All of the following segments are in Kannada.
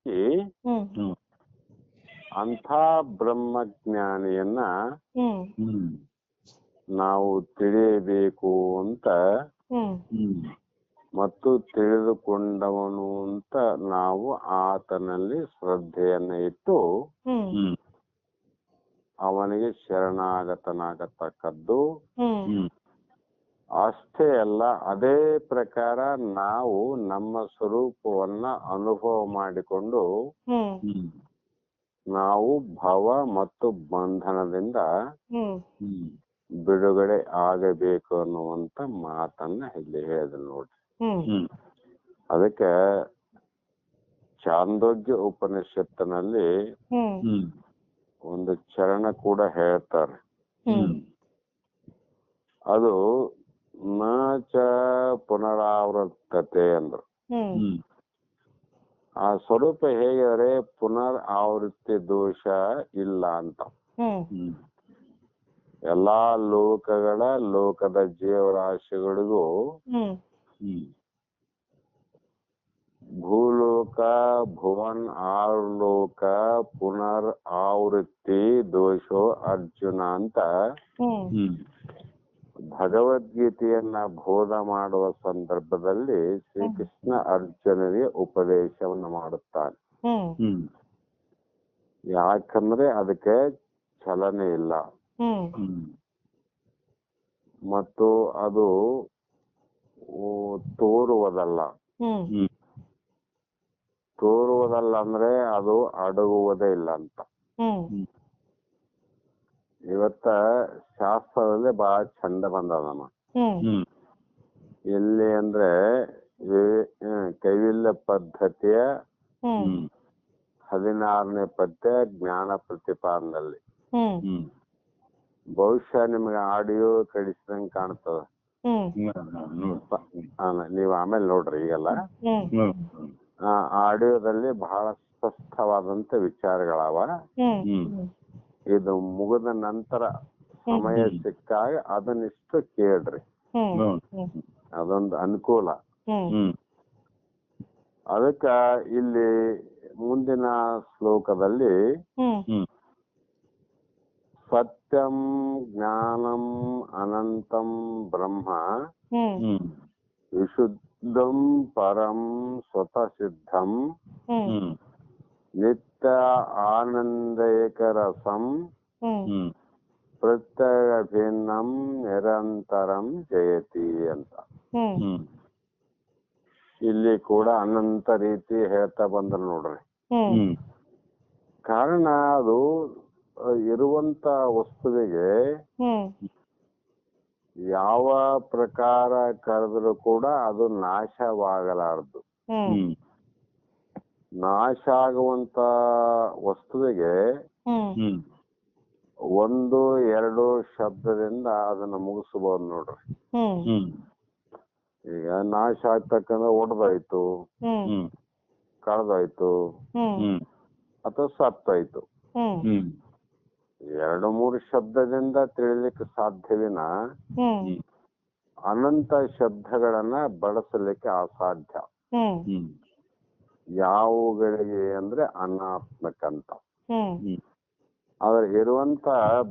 ಈ ಹ್ಮ್ ಹ್ಮ್ ಅಂಥ ಬ್ರಹ್ಮಜ್ಞಾನಿಯನ್ನ ಹ್ಮ್ ಹ್ಮ್ ನಾವು ತಿಳಿಯಬೇಕು ಅಂತ ಹ್ಮ್ ಹ್ಮ್ ಮತ್ತು ತಿಳಿದುಕೊಂಡವನು ಅಂತ ನಾವು ಆತನಲ್ಲಿ ಶ್ರದ್ಧೆಯನ್ನ ಇಟ್ಟು ಹ್ಮ್ ಹ್ಮ್ ಅವನಿಗೆ ಶರಣಾಗತನಾಗತಕ್ಕದ್ದು. ಹ್ಮ್ ಹ್ಮ್ ಅಷ್ಟೇ ಅಲ್ಲ, ಅದೇ ಪ್ರಕಾರ ನಾವು ನಮ್ಮ ಸ್ವರೂಪವನ್ನ ಅನುಭವ ಮಾಡಿಕೊಂಡು ಹ್ಮ್ ಹ್ಮ್ ನಾವು ಭವ ಮತ್ತು ಬಂಧನದಿಂದ ಹ್ಮ್ ಹ್ಮ್ ಬಿಡುಗಡೆ ಆಗಬೇಕು ಅನ್ನುವಂತ ಮಾತನ್ನ ಇಲ್ಲಿ ಹೇಳಿದ್ರು ನೋಡ್ರಿ. ಹ್ಮ್ ಹ್ಮ್ ಅದಕ್ಕೆ ಚಾಂದೋಗ್ಯ ಉಪನಿಷತ್ತಿನಲ್ಲಿ ಹ್ಮ್ ಹ್ಮ್ ಒಂದು ಚರಣ ಕೂಡ ಹೇಳ್ತಾರೆ. ಹ್ಮ್ ಅದು ನ ಚ ಪುನರಾವರ್ತತೆ ಅಂದ್ರು. ಹ್ಮ್ ಹ್ಮ್ ಆ ಸ್ವರೂಪ ಹೇಗಿದ್ರೆ ಪುನರ್ ಆವೃತ್ತಿ ದೋಷ ಇಲ್ಲ ಅಂತ. ಹ್ಮ್ ಹ್ಮ್ ಎಲ್ಲಾ ಲೋಕದ ಜೀವರಾಶಿಗಳಿಗೂ ಹ್ಮ್ ಹ್ಮ್ ಭೂಲೋಕ ಭುವನ್ ಆರ್ಲೋಕ ಪುನರ್ ಆವೃತ್ತಿ ದೋಷೋ ಅರ್ಜುನ ಅಂತ ಹ್ಮ್ ಹ್ಮ್ ಭಗವದ್ಗೀತೆಯನ್ನ ಬೋಧ ಮಾಡುವ ಸಂದರ್ಭದಲ್ಲಿ ಶ್ರೀಕೃಷ್ಣ ಅರ್ಜುನನಿಗೆ ಉಪದೇಶವನ್ನು ಮಾಡುತ್ತಾನೆ. ಹ್ಮ್ ಹ್ಮ್ ಯಾಕಂದ್ರೆ ಅದಕ್ಕೆ ಚಲನೆ ಇಲ್ಲ ಹ್ಮ್ ಹ್ಮ್ ಮತ್ತು ಅದು ತೋರುವುದಲ್ಲ. ಹ್ಮ್ ಹ್ಮ್ ತೋರುವುದಲ್ಲ ಅಂದ್ರೆ ಅದು ಅಡಗುವುದೇ ಇಲ್ಲ ಅಂತ. ಹ್ಮ್ ಹ್ಮ್ ಇವತ್ತ ಶಾಸ್ತ್ರದಲ್ಲಿ ಬಹಳ ಚಂದ ಬಂದದಮ್ಮ. ಹ್ಮ್ ಹ್ಮ್ ಎಲ್ಲಿ ಅಂದ್ರೆ ಕೈವಿಲ್ಯ ಪದ್ಧತಿಯ ಹ್ಮ್ 16ನೇ ಪದ್ಯ ಜ್ಞಾನ ಪ್ರತಿಪಾದನಲ್ಲಿ. ಹ್ಮ್ ಹ್ಮ್ ಬಹುಶಃ ನಿಮ್ಗೆ ಆಡಿಯೋ ಕಳಿಸಿದಂಗೆ ಕಾಣ್ತದ. ಹ್ಮ್ ನೀವು ಆಮೇಲೆ ನೋಡ್ರಿ ಈಗೆಲ್ಲ. ಹ್ಮ್ ಆ ಆಡಿಯೋದಲ್ಲಿ ಬಹಳ ಸ್ಪಷ್ಟವಾದಂತ ವಿಚಾರಗಳವ. ಹ್ಮ್ ಹ್ಮ್ ಇದು ಮುಗಿದ ನಂತರ ಸಮಯ ಸಿಕ್ಕಾಗ ಅದನ್ನಿಷ್ಟು ಕೇಳ್ರಿ. ಹ್ಮ್ ಅದೊಂದು ಅನುಕೂಲ. ಹ್ಮ್ ಅದಕ್ಕ ಇಲ್ಲಿ ಮುಂದಿನ ಶ್ಲೋಕದಲ್ಲಿ ಹ್ಮ್ ಸತ್ಯಂ ಜ್ಞಾನಂ ಅನಂತಂ ಬ್ರಹ್ಮ ಹ್ಮ್ ವಿಶುದ್ಧಂ ಪರಂ ಸ್ವತಃ ಸಿದ್ಧಂ ಹ್ಮ್ ನಿತ್ಯ ಆನಂದೈಕರಸಂ ಹ್ಮ್ ಪ್ರತ್ಯಯ ಭಿನ್ನಂ ನಿರಂತರಂ ಜಯತಿ ಅಂತ. ಹ್ಮ್ ಇಲ್ಲಿ ಕೂಡ ಅನಂತ ರೀತಿ ಹೇಳ್ತಾ ಬಂದ್ರು ನೋಡ್ರಿ. ಹ್ಮ್ ಕಾರಣ ಅದು ಇರುವಂತ ವಸ್ತುವಿಗೆ ಹ್ಮ್ ಯಾವ ಪ್ರಕಾರ ಕರೆದರೂ ಕೂಡ ಅದು ನಾಶವಾಗಲಾರದು. ಹ್ಮ್ ನಾಶ ಆಗುವಂತ ವಸ್ತುವಿಗೆ ಹ್ಮ್ ಒಂದು ಎರಡು ಶಬ್ದದಿಂದ ಅದನ್ನ ಮುಗಿಸಬಹುದು ನೋಡ್ರಿ. ಹ್ಮ್ ಈಗ ನಾಶ ಆಗ್ತಕ್ಕಂದ್ರೆ ಒಡೆದಾಯ್ತು, ಹ್ಮ್ ಕಳೆದಾಯ್ತು ಹ್ಮ್ ಅಥವಾ ಸತ್ತಾಯ್ತು. ಹ್ಮ್ ಎರಡು ಮೂರು ಶಬ್ದದಿಂದ ತಿಳಿಲಿಕ್ಕೆ ಸಾಧ್ಯವಿನ ಹ್ಮ್ ಅನಂತ ಶಬ್ದಗಳನ್ನ ಬಳಸಲಿಕ್ಕೆ ಅಸಾಧ್ಯ. ಹ್ಮ್ ಯಾವುಗಳಿಗೆ ಅಂದ್ರೆ ಅನಾತ್ಮಕಂತ. ಹ್ಮ್ ಆದ್ರೆ ಇರುವಂತ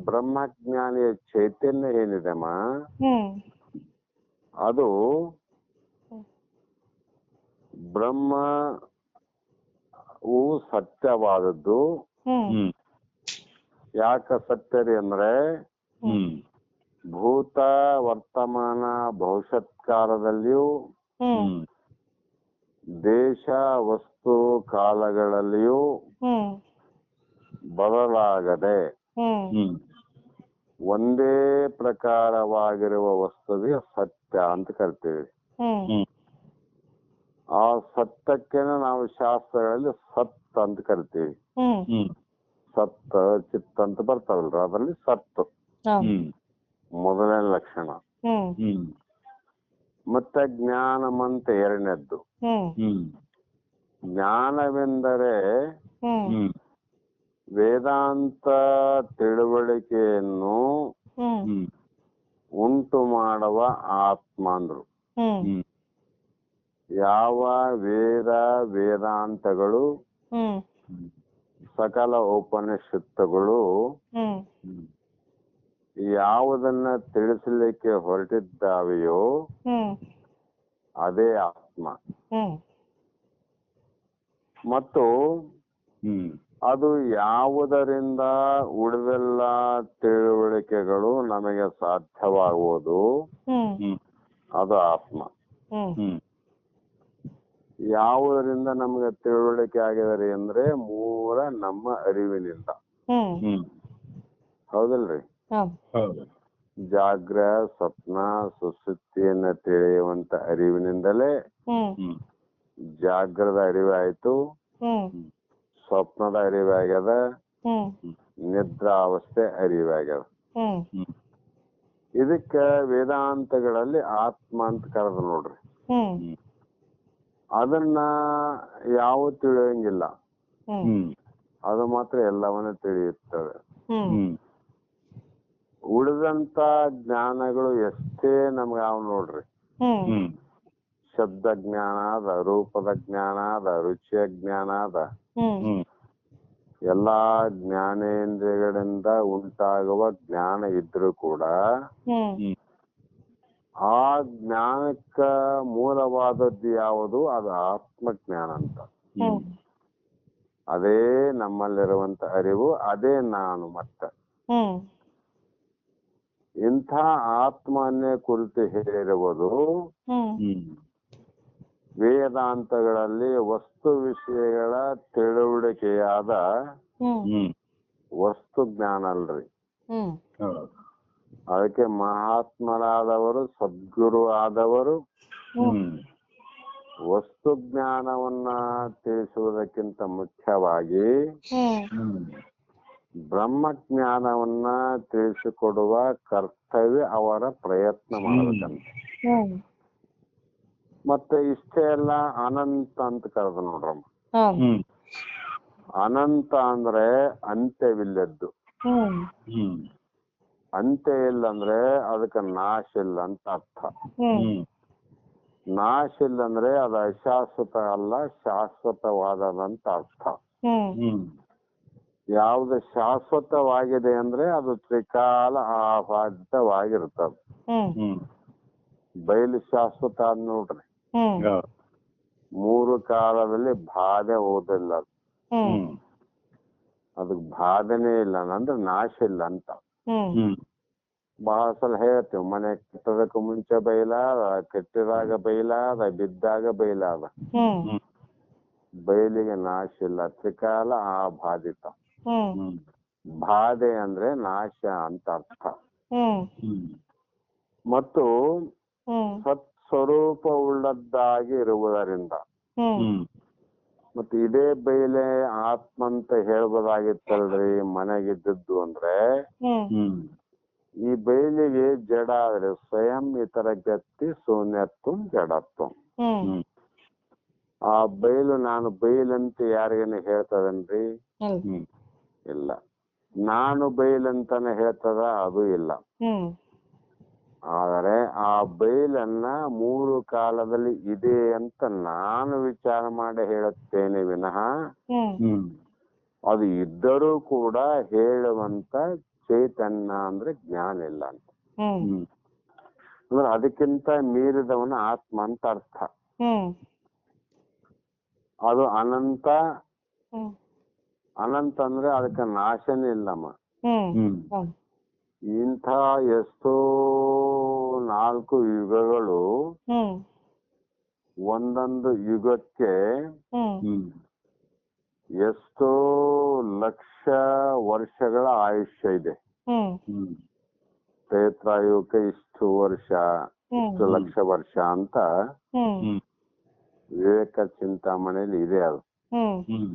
ಬ್ರಹ್ಮಜ್ಞಾನಿಯ ಚೈತನ್ಯ ಏನಿದೆಮ್ಮ, ಅದು ಬ್ರಹ್ಮವು ಸತ್ಯವಾದದ್ದು. ಯಾಕ ಸತ್ಯರಿ ಅಂದ್ರೆ ಭೂತ ವರ್ತಮಾನ ಭವಿಷ್ಯತ್ ಕಾಲದಲ್ಲಿಯೂ ದೇಶ ವಸ್ತು ಕಾಲಗಳಲ್ಲಿಯೂ ಬದಲಾಗದೆ ಒಂದೇ ಪ್ರಕಾರವಾಗಿರುವ ವಸ್ತುವಿಗೆ ಸತ್ಯ ಅಂತ ಕರಿತೀವಿ. ಆ ಸತ್ಯಕ್ಕೇನೆ ನಾವು ಶಾಸ್ತ್ರಗಳಲ್ಲಿ ಸತ್ ಅಂತ ಕರಿತೀವಿ. ಸತ್ ಚಿತ್ ಅಂತ ಬರ್ತಾವಲ್ರ, ಅದರಲ್ಲಿ ಸತ್ತು ಮೊದಲನೇ ಲಕ್ಷಣ. ಮತ್ತೆ ಜ್ಞಾನಮಂತ ಎರಡನೇದ್ದು. ಜ್ಞಾನವೆಂದರೆ ವೇದಾಂತ ತಿಳುವಳಿಕೆಯನ್ನು ಉಂಟು ಮಾಡುವ ಆತ್ಮ ಅಂದ್ರು. ಯಾವ ವೇದಾಂತಗಳು ಹ್ಮ್ ಸಕಲ ಉಪನಿಷತ್ತುಗಳು ಹ್ಮ್ ಯಾವುದನ್ನ ತಿಳಿಸಲಿಕ್ಕೆ ಹೊರಟಿದ್ದಾವೆಯೋ ಹ್ಮ್ ಅದೇ ಆತ್ಮ. ಹ್ಮ್ ಮತ್ತು ಹ್ಮ್ ಅದು ಯಾವುದರಿಂದ ಉಳಿದೆಲ್ಲ ತಿಳುವಳಿಕೆಗಳು ನಮಗೆ ಸಾಧ್ಯವಾಗುವುದು ಹ್ಮ್ ಹ್ಮ್ ಅದು ಆತ್ಮ. ಹ್ಮ್ ಹ್ಮ್ ಯಾವುದರಿಂದ ನಮಗೆ ತಿಳುವಳಿಕೆ ಆಗಿದರೆ ಅಂದ್ರೆ ಮೂಲ ನಮ್ಮ ಅರಿವಿನಿಂದ. ಹ್ಮ್ ಹ್ಮ್ ಹೌದಲ್ರಿ? ಹೌದು. ಹೌದು. ಜಾಗ್ರ ಸ್ವಪ್ನ ಸುಷುಪ್ತಿಯನ್ನ ತಿಳಿಯುವಂತ ಅರಿವಿನಿಂದಲೇ ಹ್ಮ್ ಹ್ಮ್ ಜಾಗ್ರದ ಅರಿವಾಯ್ತು, ಹ್ಮ್ ಸ್ವಪ್ನದ ಅರಿವಾಗ್ಯದ, ಹ್ಮ್ ನಿದ್ರಾವಸ್ಥೆ ಅರಿವಾಗ್ಯದ. ಹ್ಮ್ ಹ್ಮ್ ಇದಕ್ಕ ವೇದಾಂತಗಳಲ್ಲಿ ಆತ್ಮ ಅಂತ ಕರೆದು ನೋಡ್ರಿ. ಹ್ಮ್ ಹ್ಮ್ ಅದನ್ನ ಯಾವ ತಿಳಿಯಂಗಿಲ್ಲ, ಹ್ಮ್ ಹ್ಮ್ ಅದು ಮಾತ್ರ ಎಲ್ಲವನ್ನ ತಿಳಿಯುತ್ತವೆ. ಹ್ಮ್ ಹ್ಮ್ ಉಳಿದಂತ ಜ್ಞಾನಗಳು ಎಷ್ಟೇ ನಮ್ಗೆ ಅವ್ ನೋಡ್ರಿ. ಹ್ಮ್ ಹ್ಮ್ ಶಬ್ದ ಜ್ಞಾನ ಅದ, ರೂಪದ ಜ್ಞಾನ ಅದ, ರುಚಿಯ ಜ್ಞಾನ ಅದ. ಹ್ಮ್ ಹ್ಮ್ ಎಲ್ಲಾ ಜ್ಞಾನೇಂದ್ರಿಯಗಳಿಂದ ಉಂಟಾಗುವ ಜ್ಞಾನ ಇದ್ರೂ ಕೂಡ ಹ್ಮ್ ಹ್ಮ್ ಆ ಜ್ಞಾನಕ್ಕ ಮೂಲವಾದದ್ದು ಯಾವುದು? ಅದು ಆತ್ಮಜ್ಞಾನ ಅಂತ. ಹ್ಮ್ ಅದೇ ನಮ್ಮಲ್ಲಿರುವಂತ ಅರಿವು, ಅದೇ ನಾನು. ಮತ್ತೆ ಹ್ಮ್ ಇಂಥ ಆತ್ಮನ್ನೇ ಕುರಿತು ಹೇಳಿರುವುದು ಹ್ಮ್ ಹ್ಮ್ ವೇದಾಂತಗಳಲ್ಲಿ ವಸ್ತು ವಿಷಯಗಳ ತಿಳುವಳಿಕೆಯಾದ ಹ್ಮ್ ಹ್ಮ್ ವಸ್ತು ಜ್ಞಾನ ಅಲ್ರಿ. ಹ್ಮ್ ಹೌದು. ಅದಕ್ಕೆ ಮಹಾತ್ಮರಾದವರು, ಸದ್ಗುರು ಆದವರು ಹ್ಮ್ ವಸ್ತು ಜ್ಞಾನವನ್ನ ತಿಳಿಸುವುದಕ್ಕಿಂತ ಮುಖ್ಯವಾಗಿ ಹ್ಮ್ ಹ್ಮ್ ಬ್ರಹ್ಮಜ್ಞಾನವನ್ನ ತಿಳಿಸಿಕೊಡುವ ಕರ್ತವ್ಯ ಅವರ ಪ್ರಯತ್ನ ಮಾಡಬೇಕಂತ. ಹ್ಮ್ ಮತ್ತೆ ಇಷ್ಟೇ ಎಲ್ಲ ಅನಂತ ಅಂತ ಕರೆದು ನೋಡ್ರಮ್ಮ. ಹೌದು. ಹ್ಮ್ ಅನಂತ ಅಂದ್ರೆ ಅಂತ್ಯವಿಲ್ಲದ್ದು. ಹ್ಮ್ ಹ್ಮ್ ಅಂತ್ಯ ಇಲ್ಲ ಅಂದ್ರೆ ಅದಕ್ಕೆ ನಾಶ ಇಲ್ಲ ಅಂತ ಅರ್ಥ. ಹ್ಮ್ ಹ್ಮ್ ನಾಶ ಇಲ್ಲ ಅಂದ್ರೆ ಅದು ಅಶಾಶ್ವತ ಅಲ್ಲ, ಶಾಶ್ವತವಾದದಂತ ಅರ್ಥ. ಹ್ಮ್ ಹ್ಮ್ ಯಾವ್ದು ಶಾಶ್ವತವಾಗಿದೆ ಅಂದ್ರೆ ಅದು ತ್ರಿಕಾಲ ಆಪಾದಿತವಾಗಿರ್ತದ. ಹ್ಮ್ ಹ್ಮ್ ಬಯಲು ಶಾಶ್ವತ ಆದ್ ನೋಡ್ರಿ. ಹ್ಮ್ ಹೌದು. 3 ಕಾಲದಲ್ಲಿ ಬಾಧೆ ಹೋದಿಲ್ಲ. ಹ್ಮ್ ಹ್ಮ್ ಅದಕ್ ಬಾಧೆನೇ ಇಲ್ಲ ಅಂದ್ರೆ ನಾಶ ಇಲ್ಲ ಅಂತ. ಹ್ಮ್ ಹ್ಮ್ ಬಹಳ ಸಲ ಹೇಳ್ತೇವೆ, ಮನೆ ಕಟ್ಟೋದಕ್ಕೂ ಮುಂಚೆ ಬೈಲಾದ, ಕಟ್ಟಿದಾಗ ಬೈಲಾದ, ಬಿದ್ದಾಗ ಬೈಲಾದ. ಹ್ಮ್ ಹ್ಮ್ ಬಯಲಿಗೆ ನಾಶ ಇಲ್ಲ, ತ್ರಿಕಾಲ ಆಬಾಧಿತ. ಹ್ಮ್ ಹ್ಮ್ ಬಾಧೆ ಅಂದ್ರೆ ನಾಶ ಅಂತ ಅರ್ಥ. ಹ್ಮ್ ಹ್ಮ್ ಮತ್ತು ಹ್ಮ್ ಸತ್ಸ್ವರೂಪ ಉಳ್ಳದ್ದಾಗಿ ಇರುವುದರಿಂದ ಹ್ಮ್ ಹ್ಮ್ ಮತ್ತೆ ಇದೇ ಬೈಲೆ ಆತ್ಮ ಅಂತ ಹೇಳ್ಬೋದಾಗಿತ್ತಲ್ರಿ ಮನೆಗಿದ್ದದ್ದು ಅಂದ್ರೆ. ಹ್ಮ್ ಹ್ಮ್ ಈ ಬೈಲಿಗೆ ಜಡ ಆದ್ರೆ ಸ್ವಯಂ ಇತರ ಗತಿ ಶೂನ್ಯತ್ವ ಜಡತ್ವ. ಹ್ಮ್ ಹ್ಮ್ ಆ ಬೈಲು ನಾನು ಬೈಲಂತ ಯಾರಿಗೇನೆ ಹೇಳ್ತದನ್ರಿ? ಹ್ಮ್ ಇಲ್ಲ. ನಾನು ಬೈಲಂತಾನೆ ಹೇಳ್ತದ? ಅದು ಇಲ್ಲ. ಹ್ಮ್ ಆದರೆ ಆ ಬೈಲನ್ನ 3 ಕಾಲದಲ್ಲಿ ಇದೆ ಅಂತ ನಾನು ವಿಚಾರ ಮಾಡಿ ಹೇಳುತ್ತೇನೆ ವಿನಃ ಹ್ಮ್ ಹ್ಮ್ ಅದು ಇದ್ದರೂ ಕೂಡ ಹೇಳುವಂತ ಚೈತನ್ಯ ಅಂದ್ರೆ ಜ್ಞಾನ ಇಲ್ಲ ಅಂತ. ಹ್ಮ್ ಹ್ಮ್ ಅಂದ್ರೆ ಅದಕ್ಕಿಂತ ಮೀರಿದವನ ಆತ್ಮ ಅಂತ ಅರ್ಥ. ಹ್ಮ್ ಅದು ಅನಂತ. ಹ್ಮ್ ಅನಂತ ಅಂದ್ರೆ ಅದಕ್ಕೆ ನಾಶನೇ ಇಲ್ಲಮ್ಮ. ಹ್ಮ್ ಹ್ಮ್ ಹೌದು. ಇಂಥ ಎಷ್ಟೋ 4 ಯುಗಗಳು ಹ್ಮ್ ಒಂದೊಂದು ಯುಗಕ್ಕೆ ಹ್ಮ್ ಹ್ಮ್ ಎಷ್ಟೋ ಲಕ್ಷ ವರ್ಷಗಳ ಆಯುಷ್ಯ ಇದೆ. ಹ್ಮ್ ಹ್ಮ್ ತ್ರೇತಾಯುಗಕ್ಕೆ ಇಷ್ಟು ವರ್ಷ, ಇಷ್ಟು ಹ್ಮ್ ಲಕ್ಷ ವರ್ಷ ಅಂತ ಹ್ಮ್ ಹ್ಮ್ ವಿವೇಕ ಚಿಂತಾಮಣಿಯಲ್ಲಿ ಇದೆ. ಅದು ಹ್ಮ್ ಹ್ಮ್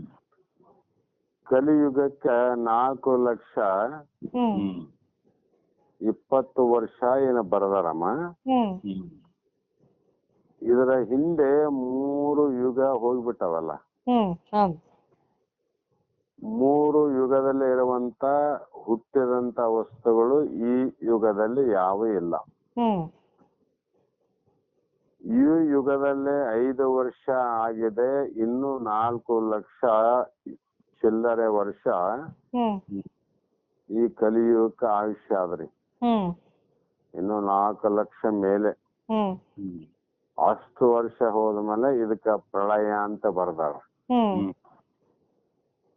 ಕಲಿಯುಗಕ್ಕೆ 4 ಲಕ್ಷ ಹ್ಮ್ ಹ್ಮ್ 20 ವರ್ಷ ಏನು ಬರದಾರಮ್ಮ. ಹ್ಮ್ ಹ್ಮ್ ಇದರ ಹಿಂದೆ 3 ಯುಗ ಹೋಗ್ಬಿಟ್ಟವಲ್ಲ. ಹ್ಮ್ ಹೌದು. 3 ಯುಗದಲ್ಲಿ ಇರುವಂತ ಹುಟ್ಟಿದಂತ ವಸ್ತುಗಳು ಈ ಯುಗದಲ್ಲಿ ಯಾವೂ ಇಲ್ಲ. ಹ್ಮ್ ಈ ಯುಗದಲ್ಲೇ 5 ವರ್ಷ ಆಗಿದೆ, ಇನ್ನು 4 ಲಕ್ಷ ಚಿಲ್ಲರೆ ವರ್ಷ ಹ್ಮ್ ಈ ಕಲಿಯುಗಕ್ಕೆ ಆಯುಷ್ಯ ಆದ್ರಿ. ಹ್ಮ್ ಇನ್ನು 4 ಲಕ್ಷ ಮೇಲೆ. ಹ್ಮ್ ಅಷ್ಟು ವರ್ಷ ಹೋದ್ಮೇಲೆ ಇದಕ್ಕ ಪ್ರಳಯ ಅಂತ ಬರ್ದಾರ. ಹ್ಮ್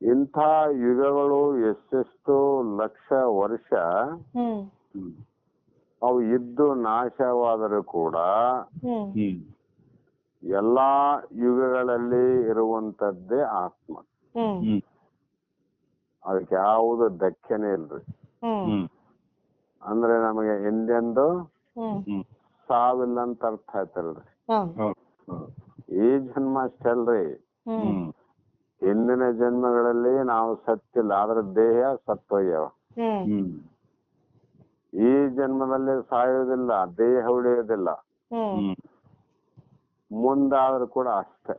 ಇಂಥ ಯುಗಗಳು ಎಷ್ಟೆಷ್ಟು ಲಕ್ಷ ವರ್ಷ ಹ್ಮ್ ಅವು ಇದ್ದು ನಾಶವಾದರೂ ಕೂಡ ಹ್ಮ್ ಎಲ್ಲಾ ಯುಗಗಳಲ್ಲಿ ಇರುವಂತದ್ದೇ ಆತ್ಮ. ಹ್ಮ್ ಅದಕ್ಕೆ ಯಾವುದು ಧಕ್ಕೆನೇ ಇಲ್ರಿ. ಹ್ಮ್ ಅಂದ್ರೆ ನಮಗೆ ಎಂದೆಂದು ಹ್ಮ್ ಸಾವಿಲ್ಲ ಅಂತ ಅರ್ಥ ಆಯ್ತಲ್ರಿ. ಈ ಜನ್ಮ ಅಷ್ಟೇ ಅಲ್ರಿ, ಹ್ಮ್ ಹಿಂದಿನ ಜನ್ಮಗಳಲ್ಲಿ ನಾವು ಸತ್ತಿಲ್ಲ, ಆದ್ರೆ ದೇಹ ಸತ್ತೊಯ್ಯವ. ಹ್ಮ್ ಈ ಜನ್ಮದಲ್ಲಿ ಸಾಯೋದಿಲ್ಲ, ದೇಹ ಉಳಿಯೋದಿಲ್ಲ. ಹ್ಮ್ ಮುಂದಾದ್ರೂ ಕೂಡ ಅಷ್ಟೇ.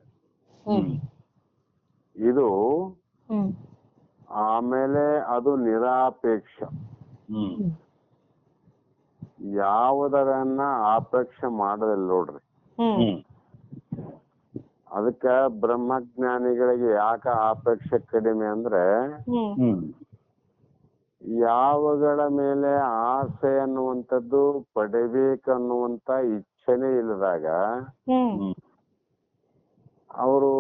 ಇದು ಹ್ಮ್ ಆಮೇಲೆ ಅದು ನಿರಾಪೇಕ್ಷ. ಯಾವುದರನ್ನ ಆಪೇಕ್ಷೆ ಮಾಡೋದಿಲ್ಲ ನೋಡ್ರಿ. ಅದಕ್ಕ ಬ್ರಹ್ಮಜ್ಞಾನಿಗಳಿಗೆ ಯಾಕ ಆಪೇಕ್ಷೆ ಕಡಿಮೆ ಅಂದ್ರೆ, ಯಾವಗಳ ಮೇಲೆ ಆಸೆ ಅನ್ನುವಂಥದ್ದು ಪಡಿಬೇಕನ್ನುವಂತ ಇಚ್ಛೆನೆ ಇಲ್ಲದಾಗ ಅವರು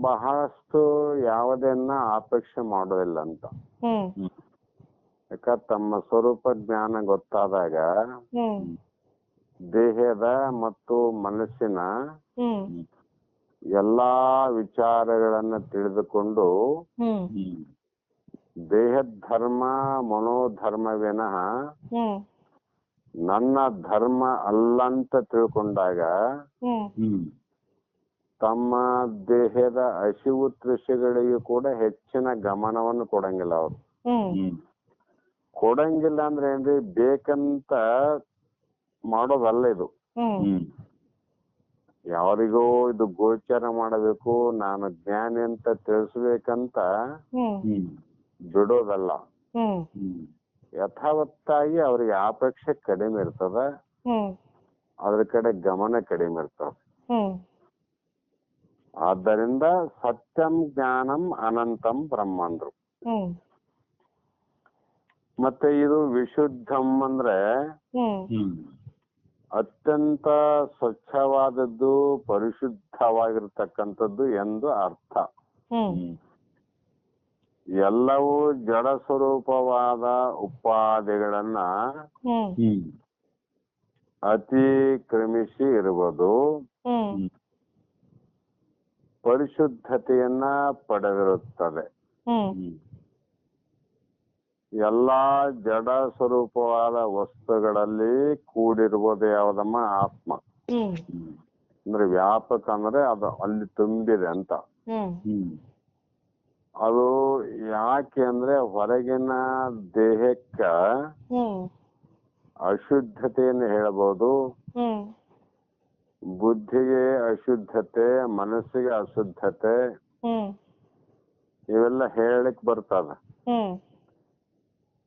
ಬಹಳಷ್ಟು ಯಾವುದನ್ನ ಆಪೇಕ್ಷೆ ಮಾಡೋದಿಲ್ಲ ಅಂತ. ಯಾಕ ತಮ್ಮ ಸ್ವರೂಪ ಜ್ಞಾನ ಗೊತ್ತಾದಾಗ ದೇಹದ ಮತ್ತು ಮನಸ್ಸಿನ ಎಲ್ಲಾ ವಿಚಾರಗಳನ್ನ ತಿಳಿದುಕೊಂಡು ದೇಹದ ಧರ್ಮ ಮನೋಧರ್ಮ ವಿನಃ ನನ್ನ ಧರ್ಮ ಅಲ್ಲಂತ ತಿಳ್ಕೊಂಡಾಗ ತಮ್ಮ ದೇಹದ ಹಸಿವು ತೃಷೆಗಳಿಗೂ ಕೂಡ ಹೆಚ್ಚಿನ ಗಮನವನ್ನು ಕೊಡಂಗಿಲ್ಲ ಅವರು. ಕೊಡಂಗಿಲ್ಲ ಅಂದ್ರೆ ಏನ್ರಿ, ಬೇಕಂತ ಮಾಡೋದಲ್ಲ ಇದು. ಯಾರಿಗೋ ಇದು ಗೋಚರ ಮಾಡಬೇಕು, ನಾನು ಜ್ಞಾನಿ ಅಂತ ತಿಳಿಸ್ಬೇಕಂತ ಬಿಡೋದಲ್ಲ. ಯಥಾವತ್ತಾಗಿ ಅವ್ರಿಗೆ ಆಪೇಕ್ಷೆ ಕಡಿಮೆ ಇರ್ತದ, ಅದ್ರ ಕಡೆ ಗಮನ ಕಡಿಮೆ ಇರ್ತದ. ಆದ್ದರಿಂದ ಸತ್ಯಂ ಜ್ಞಾನಂ ಅನಂತಂ ಬ್ರಹ್ಮಂದ್ರು. ಮತ್ತೆ ಇದು ವಿಶುದ್ಧಂ ಅಂದ್ರೆ ಅತ್ಯಂತ ಸ್ವಚ್ಛವಾದದ್ದು, ಪರಿಶುದ್ಧವಾಗಿರ್ತಕ್ಕಂಥದ್ದು ಎಂದು ಅರ್ಥ. ಎಲ್ಲವೂ ಜಡ ಸ್ವರೂಪವಾದ ಉಪಾಧಿಗಳನ್ನ ಅತಿಕ್ರಮಿಸಿ ಇರುವುದು, ಪರಿಶುದ್ಧತೆಯನ್ನ ಪಡೆದಿರುತ್ತದೆ. ಎಲ್ಲಾ ಜಡ ಸ್ವರೂಪವಾದ ವಸ್ತುಗಳಲ್ಲಿ ಕೂಡಿರುವುದು ಯಾವುದಮ್ಮ? ಆತ್ಮ. ಅಂದ್ರೆ ವ್ಯಾಪಕ ಅಂದ್ರೆ ಅದು ಅಲ್ಲಿ ತುಂಬಿದೆ ಅಂತ. ಅದು ಯಾಕೆ ಅಂದ್ರೆ ಹೊರಗಿನ ದೇಹಕ್ಕ ಅಶುದ್ಧತೆಯನ್ನು ಹೇಳಬಹುದು, ಬುದ್ಧಿಗೆ ಅಶುದ್ಧತೆ, ಮನಸ್ಸಿಗೆ ಅಶುದ್ಧತೆ, ಇವೆಲ್ಲ ಹೇಳಲಿಕ್ ಬರ್ತದ.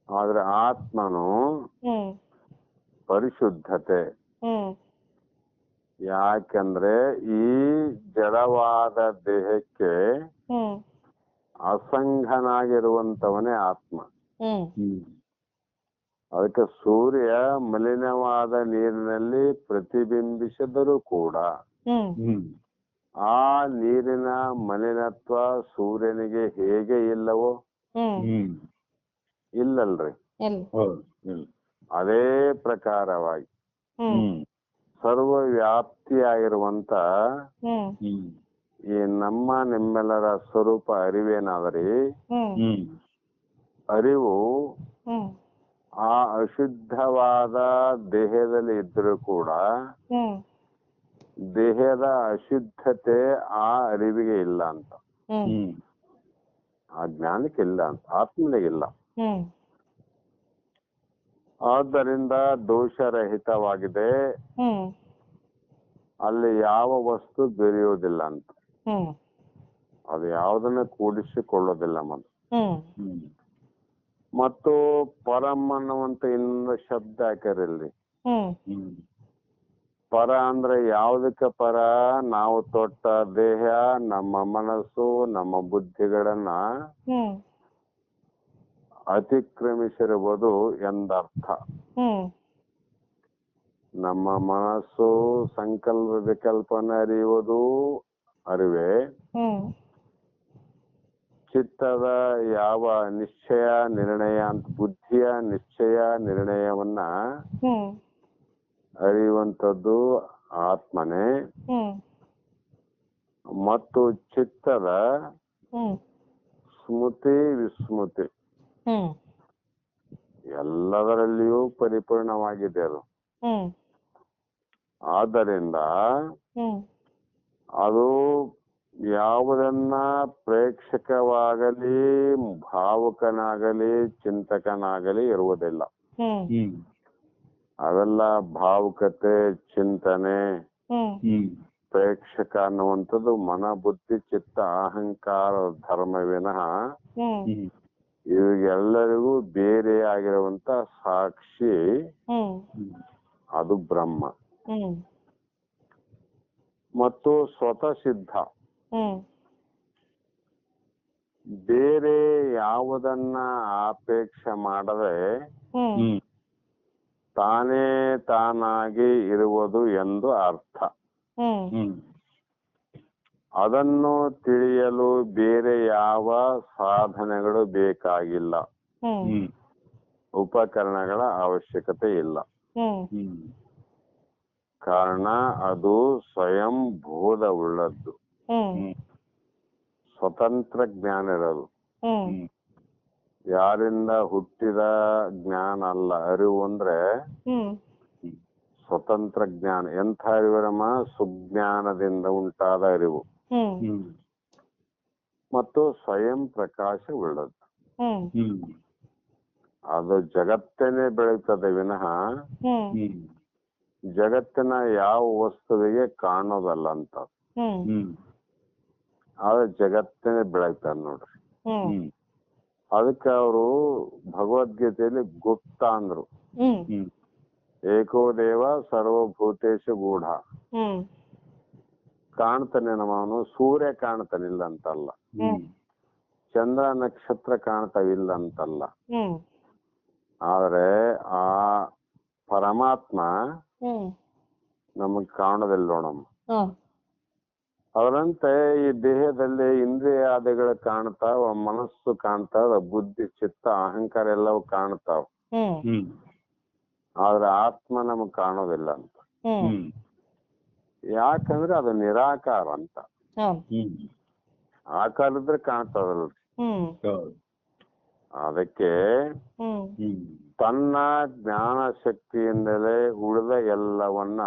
ಆದ್ರೆ ಆತ್ಮನು ಪರಿಶುದ್ಧತೆ. ಯಾಕಂದ್ರೆ ಈ ಜಡವಾದ ದೇಹಕ್ಕೆ ಅಸಂಗನಾಗಿರುವಂತವನೇ ಆತ್ಮ. ಅದಕ್ಕೆ ಸೂರ್ಯ ಮಲಿನವಾದ ನೀರಿನಲ್ಲಿ ಪ್ರತಿಬಿಂಬಿಸಿದರೂ ಕೂಡ ಆ ನೀರಿನ ಮಲಿನತ್ವ ಸೂರ್ಯನಿಗೆ ಹೇಗೆ ಇಲ್ಲವೋ ಇಲ್ಲಲ್ರಿ. ಅದೇ ಪ್ರಕಾರವಾಗಿ ಸರ್ವವ್ಯಾಪ್ತಿಯಾಗಿರುವಂತ ಈ ನಮ್ಮ ನಿಮ್ಮೆಲ್ಲರ ಸ್ವರೂಪ ಅರಿವೇನಾದ್ರಿ, ಅರಿವು ಆ ಅಶುದ್ಧವಾದ ದೇಹದಲ್ಲಿ ಇದ್ರೂ ಕೂಡ ದೇಹದ ಅಶುದ್ಧತೆ ಆ ಅರಿವಿಗೆ ಇಲ್ಲ ಅಂತ, ಆ ಜ್ಞಾನಕ್ಕೆ ಇಲ್ಲ ಅಂತ, ಆತ್ಮನಿಗಿಲ್ಲ. ಆದ್ದರಿಂದ ದೋಷರಹಿತವಾಗಿದೆ, ಅಲ್ಲಿ ಯಾವ ವಸ್ತು ಬೆರೆಯುವುದಿಲ್ಲ ಅಂತ. ಅದು ಯಾವುದನ್ನ ಕೂಡಿಸಿಕೊಳ್ಳೋದಿಲ್ಲ ಮತ್ತು ಪರಂ ಅನ್ನುವಂತ ಇನ್ನೊಂದು ಶಬ್ದ ಹಾಕಿರಲ್ಲಿ, ಪರ ಅಂದ್ರೆ ಯಾವುದಕ್ಕೆ ಪರ? ನಾವು ತೊಟ್ಟ ದೇಹ, ನಮ್ಮ ಮನಸ್ಸು, ನಮ್ಮ ಬುದ್ಧಿಗಳನ್ನ ಹ್ಮ್ ಅತಿಕ್ರಮಿಸಿರುವುದು ಎಂದರ್ಥ. ಹ್ಮ್ ನಮ್ಮ ಮನಸ್ಸು ಸಂಕಲ್ಪ ವಿಕಲ್ಪನೆ ಅರಿಯುವುದು ಅರಿವೆ. ಹ್ಮ್ ಚಿತ್ತದ ಯಾವ ನಿಶ್ಚಯ ನಿರ್ಣಯ ಅಂತ ಬುದ್ಧಿಯ ನಿಶ್ಚಯ ನಿರ್ಣಯವನ್ನ ಹ್ಮ್ ಅರಿಯುವಂಥದ್ದು ಆತ್ಮನೇ. ಹ್ಮ್ ಮತ್ತು ಚಿತ್ತದ ಹ್ಮ್ ಸ್ಮೃತಿ ವಿಸ್ಮೃತಿ ಹ್ಮ್ ಎಲ್ಲದರಲ್ಲಿಯೂ ಪರಿಪೂರ್ಣವಾಗಿದೆ ಅದು. ಹ್ಮ್ ಆದ್ದರಿಂದ ಹ್ಮ್ ಅದು ಯಾವುದನ್ನ ಪ್ರೇಕ್ಷಕವಾಗಲಿ ಭಾವುಕನಾಗಲಿ ಚಿಂತಕನಾಗಲಿ ಇರುವುದಿಲ್ಲ. ಹ್ಮ್ ಹ್ಮ್ ಅವೆಲ್ಲ ಭಾವುಕತೆ, ಚಿಂತನೆ, ಹ್ಮ್ ಪ್ರೇಕ್ಷಕ ಅನ್ನುವಂಥದ್ದು ಮನ ಬುದ್ಧಿ ಚಿತ್ತ ಅಹಂಕಾರ ಧರ್ಮ ವಿನಃ ಹ್ಮ್ ಇವೆಲ್ಲರಿಗೂ ಬೇರೆ ಆಗಿರುವಂತ ಸಾಕ್ಷಿ ಹ್ಮ್ ಅದು ಬ್ರಹ್ಮ. ಹ್ಮ್ ಮತ್ತು ಸ್ವತಃ ಸಿದ್ಧ. ಹ್ಮ್ ಬೇರೆ ಯಾವುದನ್ನ ಅಪೇಕ್ಷೆ ಮಾಡದೆ ಹ್ಮ್ ತಾನೇ ತಾನಾಗಿ ಇರುವುದು ಎಂದು ಅರ್ಥ. ಹ್ಮ್ ಅದನ್ನು ತಿಳಿಯಲು ಬೇರೆ ಯಾವ ಸಾಧನೆಗಳು ಬೇಕಾಗಿಲ್ಲ, ಹ್ಮ್ ಉಪಕರಣಗಳ ಅವಶ್ಯಕತೆ ಇಲ್ಲ. ಹ್ಮ್ ಕಾರಣ ಅದು ಸ್ವಯಂ ಬೋಧವುಳ್ಳದ್ದು, ಹ್ಮ್ ಸ್ವತಂತ್ರ ಜ್ಞಾನ ಇರೋದು. ಹ್ಮ್ ಯಾರಿಂದ ಹುಟ್ಟಿದ ಜ್ಞಾನ ಅಲ್ಲ. ಅರಿವು ಅಂದ್ರೆ ಹ್ಮ್ ಸ್ವತಂತ್ರ ಜ್ಞಾನ. ಎಂಥ ಅರಿವರಮ್ಮ? ಸುಜ್ಞಾನದಿಂದ ಉಂಟಾದ ಅರಿವು ಹ್ಮ್ ಮತ್ತು ಸ್ವಯಂ ಪ್ರಕಾಶ ಉಳ್ಳದ್ದು. ಹ್ಮ್ ಅದು ಜಗತ್ತೇನೆ ಬೆಳೀತದೆ ವಿನಃ ಹ್ಮ್ ಜಗತ್ತಿನ ಯಾವ ವಸ್ತುವಿಗೆ ಕಾಣೋದಲ್ಲ ಅಂತ. ಆದ್ರೆ ಜಗತ್ತೇನೆ ಬೆಳೀತದೆ ನೋಡ್ರಿ. ಅದಕ್ಕೆ ಅವರು ಭಗವದ್ಗೀತೆಯಲ್ಲಿ ಗುಪ್ತ ಅಂದ್ರು. ಏಕೋ ದೇವ ಸರ್ವಭೂತೇಶು ಗೂಢ. ಕಾಣ್ತಾನೆ ನಮ್ಮವನು. ಸೂರ್ಯ ಕಾಣ್ತಾನಿಲ್ಲ ಅಂತಲ್ಲ, ಚಂದ್ರ ನಕ್ಷತ್ರ ಕಾಣ್ತಾವಿಲ್ಲ ಅಂತಲ್ಲ. ಆದ್ರೆ ಆ ಪರಮಾತ್ಮ ನಮಗ್ ಕಾಣೋದಿಲ್ಲ ನೋಡಮ್ಮ. ಅದರಂತೆ ಈ ದೇಹದಲ್ಲಿ ಇಂದ್ರಿಯಾದಿಗಳು ಕಾಣ್ತಾವ, ಮನಸ್ಸು ಕಾಣ್ತಾವ, ಬುದ್ಧಿ ಚಿತ್ತ ಅಹಂಕಾರ ಎಲ್ಲವೂ ಕಾಣ್ತಾವ. ಆದ್ರೆ ಆತ್ಮ ನಮಗ್ ಕಾಣೋದಿಲ್ಲ ಅಂತ. ಯಾಕಂದ್ರೆ ಅದು ನಿರಾಕಾರ ಅಂತ. ಆಕಾರ ಇದ್ರೆ ಕಾಣ್ತದಲ್ರಿ. ಅದಕ್ಕೆ ತನ್ನ ಜ್ಞಾನ ಶಕ್ತಿಯಿಂದಲೇ ಉಳಿದ ಎಲ್ಲವನ್ನ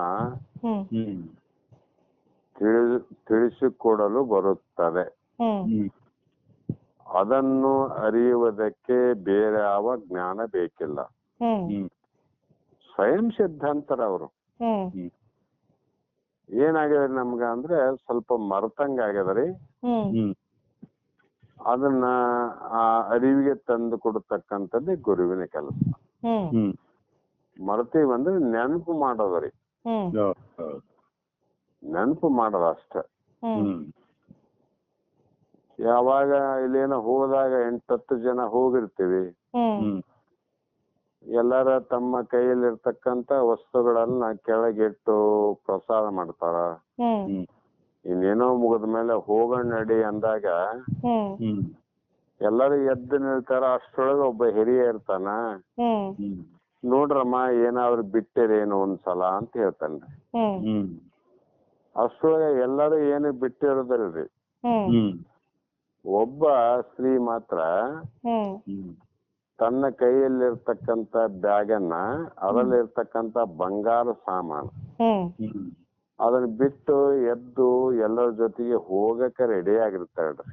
ತಿಳಿಸಿಕೊಡಲು ಬರುತ್ತದೆ. ಅದನ್ನು ಅರಿಯುವುದಕ್ಕೆ ಬೇರೆ ಯಾವ ಜ್ಞಾನ ಬೇಕಿಲ್ಲ. ಸ್ವಯಂ ಸಿದ್ಧಾಂತರ ಅವರು. ಏನಾಗಿದೆ ನಮ್ಗ ಅಂದ್ರೆ ಸ್ವಲ್ಪ ಮರ್ತಂಗ ಆಗ್ಯದ್ರಿ. ಅದನ್ನ ಆ ಅರಿವಿಗೆ ತಂದು ಕೊಡ್ತಕ್ಕಂಥದ್ದೇ ಗುರುವಿನ ಕೆಲಸ. ಮರ್ತೀವಂದ್ರೆ ನೆನಪು ಮಾಡೋದ್ರಿ. ನೆನಪು ಮಾಡೋದ ಅಷ್ಟೆ. ಯಾವಾಗ ಇಲ್ಲೇನೋ ಹೋದಾಗ 8-10 ಜನ ಹೋಗಿರ್ತೀವಿ. ಎಲ್ಲಾರ ತಮ್ಮ ಕೈಯಲ್ಲಿರ್ತಕ್ಕಂತ ವಸ್ತುಗಳನ್ನ ಕೆಳಗಿಟ್ಟು ಪ್ರಸಾದ ಮಾಡ್ತಾರ. ಇನ್ನೇನೋ ಮುಗಿದ ಮೇಲೆ ಹೋಗೋಣ ನಡಿ ಅಂದಾಗ ಎಲ್ಲರೂ ಎದ್ದು ನಿಲ್ತಾರ. ಅಷ್ಟ್ರೊಳಗೆ ಒಬ್ಬ ಹಿರಿಯ ಇರ್ತಾನ. ನೋಡ್ರಮ್ಮ ಏನಾದ್ರು ಬಿಟ್ಟಿರೇನು ಒಂದ್ಸಲ ಅಂತ ಹೇಳ್ತಾನ್ರಿ. ಅಷ್ಟ್ರೊಳಗೆ ಎಲ್ಲರೂ ಏನು ಬಿಟ್ಟಿರೋದಿಲ್ರಿ. ಒಬ್ಬ ಸ್ತ್ರೀ ಮಾತ್ರ ತನ್ನ ಕೈಯಲ್ಲಿರ್ತಕ್ಕಂತ ಬ್ಯಾಗನ್ನ, ಅದರಲ್ಲಿರ್ತಕ್ಕಂತ ಬಂಗಾರ ಸಾಮಾನು ಅದನ್ನ ಬಿಟ್ಟು ಎದ್ದು ಎಲ್ಲರ ಜೊತೆಗೆ ಹೋಗಕ್ಕೆ ರೆಡಿ ಆಗಿರ್ತಾಳ್ರಿ.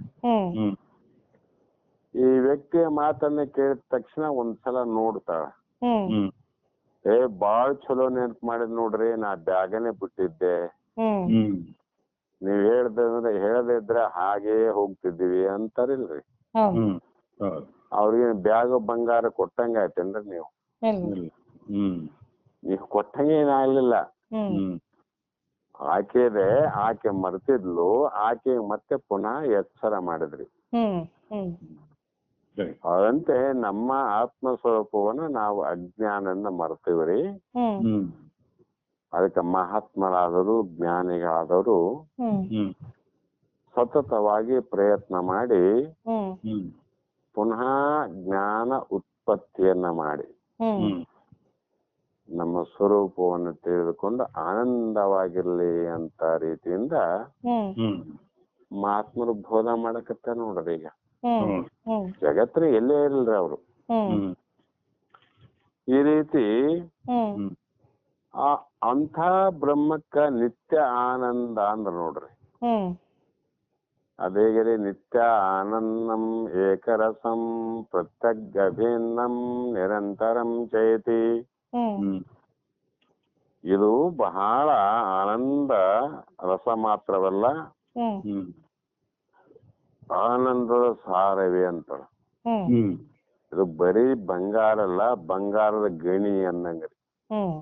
ಈ ವ್ಯಕ್ತಿಯ ಮಾತನ್ನ ಕೇಳಿದ ತಕ್ಷಣ ಒಂದ್ಸಲ ನೋಡ್ತಾಳ. ಬಾಳ್ ಚಲೋ ನೆನಪು ಮಾಡಿದ್ ನೋಡ್ರಿ, ನಾ ಬ್ಯಾಗನೆ ಬಿಟ್ಟಿದ್ದೆ. ನೀವ್ ಹೇಳದೇ ಇದ್ರೆ ಹಾಗೇ ಹೋಗ್ತಿದ್ದೀವಿ ಅಂತಾರಿಲ್ರಿ. ಅವ್ರಿಗೆ ಬ್ಯಾಗ್ ಬಂಗಾರ ಕೊಟ್ಟಂಗ ಆಯ್ತೇನ್ರಿ ನೀವು? ನೀವು ಕೊಟ್ಟಂಗ ಏನಾಗ್ಲಿಲ್ಲ. ಆಕೆದೆ, ಆಕೆ ಮರ್ತಿದ್ಲು, ಆಕೆ ಮತ್ತೆ ಪುನಃ ಎಚ್ಚರ ಮಾಡಿದ್ರಿ. ಹ್ಮ್ ಹ್ಮ್ ಸರಿ. ಅದಂತೆ ನಮ್ಮ ಆತ್ಮ ಸ್ವರೂಪವನ್ನು ನಾವು ಅಜ್ಞಾನದಿಂದ ಮರ್ತೀವ್ರಿ. ಹ್ಮ್ ಹ್ಮ್ ಅದಕ್ಕೆ ಮಹಾತ್ಮರಾದರು ಜ್ಞಾನಿಗಳಾದವರು ಹ್ಮ್ ಹ್ಮ್ ಸತತವಾಗಿ ಪ್ರಯತ್ನ ಮಾಡಿ ಹ್ಮ್ ಹ್ಮ್ ಪುನಃ ಜ್ಞಾನ ಉತ್ಪತ್ತಿಯನ್ನ ಮಾಡಿ ಹ್ಮ್ ಹ್ಮ್ ನಮ್ಮ ಸ್ವರೂಪವನ್ನು ತಿಳಿದುಕೊಂಡು ಆನಂದವಾಗಿರ್ಲಿ ಅಂತ ರೀತಿಯಿಂದ ಹ್ಮ್ ಹ್ಮ್ ಮಹಾತ್ಮರು ಬೋಧ ಮಾಡಕತ್ತ ನೋಡ್ರಿ. ಈಗ ಹ್ಮ್ ಹ್ಮ್ ಜಗತ್ರ ಎಲ್ಲೇ ಇರಲ್ರಿ ಅವರು. ಹ್ಮ್ ಈ ರೀತಿ ಹ್ಮ್ ಹ್ಮ್ ಅಂಥ ಬ್ರಹ್ಮಕ್ಕ ನಿತ್ಯ ಆನಂದ ಅಂದ್ರ ನೋಡ್ರಿ. ಹ್ಮ್ ಅದೇಗರಿ ನಿತ್ಯ ಆನಂದಂ ಏಕರಸಂ ಪ್ರತ್ಯಗ್ಭಿನ್ನಂ ನಿರಂತರಂ ಚೇತಿ. ಹ್ಮ್ ಇದು ಬಹಳ ಆನಂದ ರಸ ಮಾತ್ರವಲ್ಲ, ಹ್ಮ್ ಆನಂದದ ಸಾರವೇ ಅಂತ. ಹ್ಮ್ ಇದು ಬರೀ ಬಂಗಾರ ಅಲ್ಲ, ಬಂಗಾರದ ಗಣಿ ಅನ್ನಂಗ್ರಿ. ಹ್ಮ್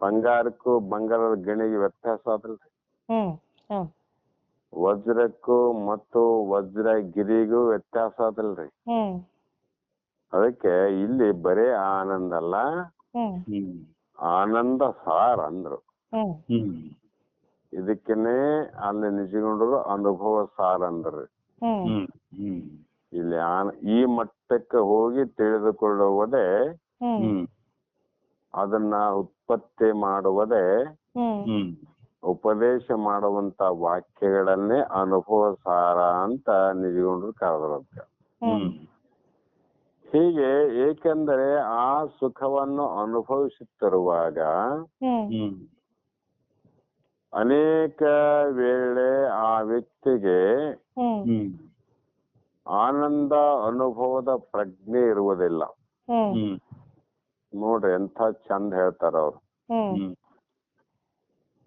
ಬಂಗಾರಕ್ಕೂ ಬಂಗಾರದ ಗಣಿಗೆ ವ್ಯತ್ಯಾಸ ಆದ್ರಲ್ರಿ. ಹ್ಮ್ ಹ್ಮ್ ವಜ್ರಕ್ಕೂ ಮತ್ತು ವಜ್ರಗಿರಿಗೂ ವ್ಯತ್ಯಾಸ ಆದಲ್ರಿ. ಹ್ಮ್ ಅದಕ್ಕೆ ಇಲ್ಲಿ ಬರೇ ಆನಂದ ಅಲ್ಲ, ಹ್ಮ್ ಆನಂದ ಸಾರ ಅಂದ್ರು. ಹ್ಮ್ ಇದಕ್ಕೇನೆ ಅಲ್ಲಿ ನಿಜಗೊಂಡ್ರು ಅನುಭವ ಸಾರ ಅಂದ್ರಿ. ಹ್ಮ್ ಇಲ್ಲಿ ಈ ಮಟ್ಟಕ್ಕೆ ಹೋಗಿ ತಿಳಿದುಕೊಳ್ಳುವುದೇ, ಹ್ಮ್ ಅದನ್ನ ಉತ್ಪತ್ತಿ ಮಾಡುವುದೇ, ಹ್ಮ್ ಉಪದೇಶ ಮಾಡುವಂತ ವಾಕ್ಯಗಳನ್ನೇ ಅನುಭವ ಸಾರ ಅಂತ ನಿಜಗೊಂಡ್ರು ಕರೆದ್ರಂತೆ. ಹೀಗೆ ಏಕೆಂದರೆ ಆ ಸುಖವನ್ನು ಅನುಭವಿಸುತ್ತಿರುವಾಗ ಅನೇಕ ವೇಳೆ ಆ ವ್ಯಕ್ತಿಗೆ ಆನಂದ ಅನುಭವದ ಪ್ರಜ್ಞೆ ಇರುವುದಿಲ್ಲ. ನೋಡ್ರಿ ಎಂಥ ಚಂದ ಹೇಳ್ತಾರ ಅವ್ರು.